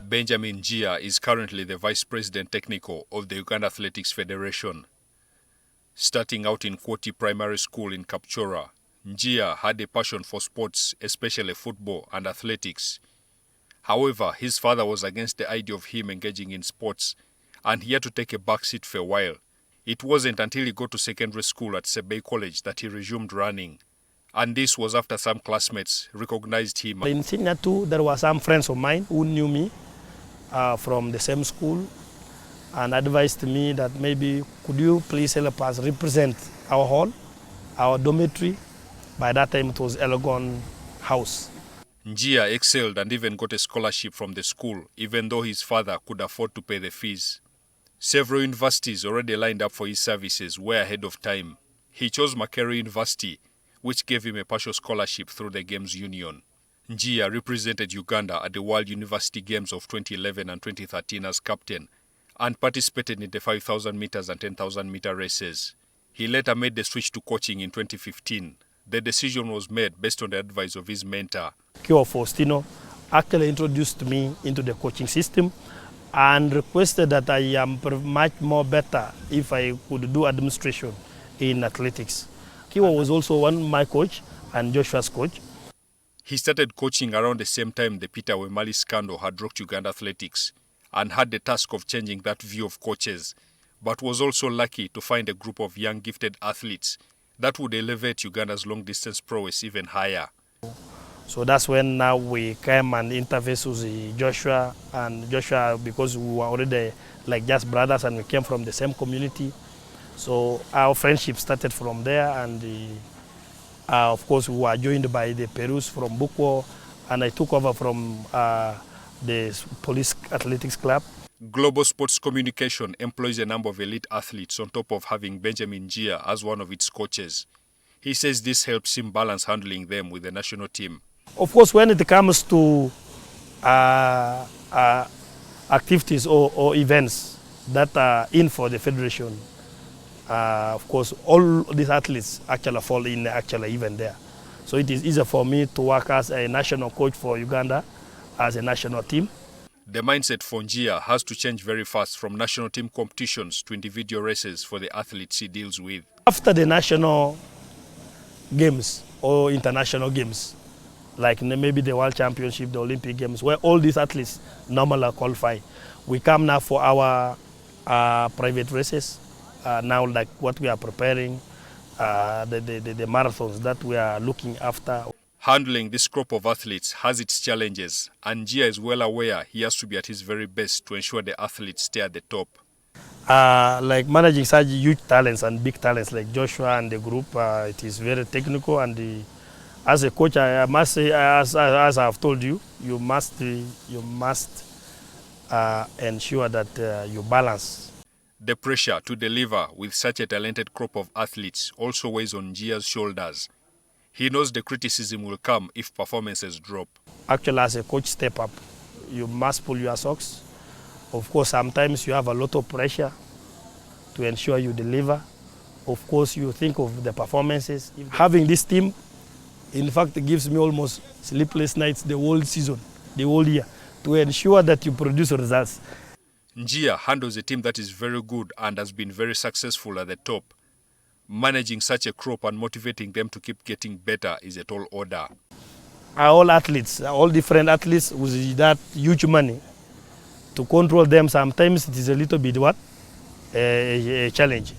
Benjamin Njia is currently the Vice President Technical of the Uganda Athletics Federation. Starting out in Kwoti Primary School in Kapchora, Njia had a passion for sports, especially football and athletics. However, his father was against the idea of him engaging in sports, and he had to take a backseat for a while. It wasn't until he got to secondary school at Ssebei College that he resumed running. And this was after some classmates recognized him. In Senior 2, there were some friends of mine who knew me from the same school and advised me that maybe could you please help us represent our hall, our dormitory. By that time it was Elgon House. Njia excelled and even got a scholarship from the school, even though his father could afford to pay the fees. Several universities already lined up for his services were ahead of time. He chose Makerere University, which gave him a partial scholarship through the Games Union. Njia represented Uganda at the World University Games of 2011 and 2013 as captain and participated in the 5,000 meters and 10,000 meter races. He later made the switch to coaching in 2015. The decision was made based on the advice of his mentor. Kyo Faustino actually introduced me into the coaching system and requested that I am much more better if I could do administration in athletics. Kiwa was also my coach and Joshua's coach. He started coaching around the same time the Peter Wemali scandal had rocked Uganda athletics and had the task of changing that view of coaches, but was also lucky to find a group of young gifted athletes that would elevate Uganda's long-distance prowess even higher. So that's when now we came and interfaced with Joshua, and Joshua, because we were already like just brothers and we came from the same community. So our friendship started from there, and of course we were joined by the Perus from Bukwo, and I took over from the Police Athletics Club. Global Sports Communication employs a number of elite athletes on top of having Benjamin Njia as one of its coaches. He says this helps him balance handling them with the national team. Of course, when it comes to activities or events that are in for the federation, of course, all these athletes actually fall in actually even there. So it is easier for me to work as a national coach for Uganda as a national team. The mindset for Njia has to change very fast from national team competitions to individual races for the athletes he deals with. After the national games or international games, like maybe the World Championship, the Olympic Games, where all these athletes normally qualify, we come now for our private races. Now, like what we are preparing, the marathons that we are looking after. Handling this crop of athletes has its challenges, and Njia is well aware he has to be at his very best to ensure the athletes stay at the top. Like managing such huge talents and big talents like Joshua and the group, it is very technical, and as a coach, I must say, as I've told you, you must ensure that you balance. The pressure to deliver with such a talented crop of athletes also weighs on Njia's shoulders. He knows the criticism will come if performances drop. Actually, as a coach, step up. You must pull your socks. Of course, sometimes you have a lot of pressure to ensure you deliver. Of course, you think of the performances. Having this team, in fact, it gives me almost sleepless nights the whole season, the whole year, to ensure that you produce results. Njia handles a team that is very good and has been very successful at the top. Managing such a crop and motivating them to keep getting better is a tall order. All athletes, all different athletes with that huge money, to control them sometimes it is a little bit a challenge.